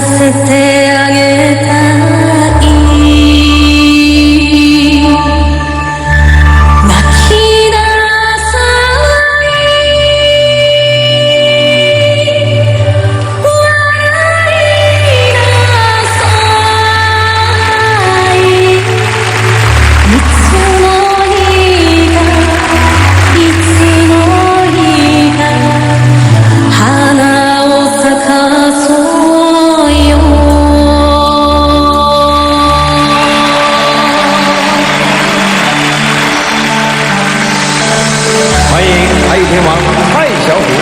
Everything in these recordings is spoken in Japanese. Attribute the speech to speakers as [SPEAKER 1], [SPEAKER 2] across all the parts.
[SPEAKER 1] せてあげたい。泣きなさい、笑いなさい。いつの日か、いつの日か花を咲かそうよ。
[SPEAKER 2] 欢迎太天王蔡小虎。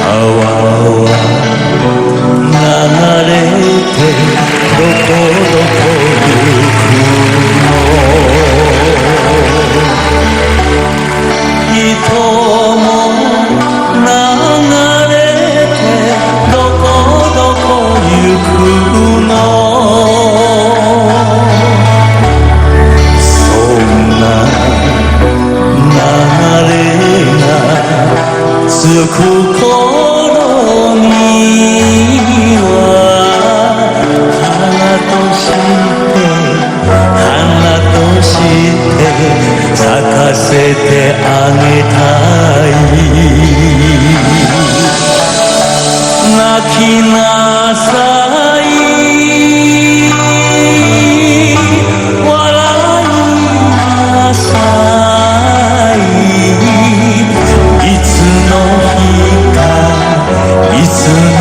[SPEAKER 3] 川は流れてどこどこ行くの。人も流れてどこどこ行くの。そんな流れがつく頃には花として咲かせてあげたい。泣きなさい、笑いなさい。いつの日か、いつの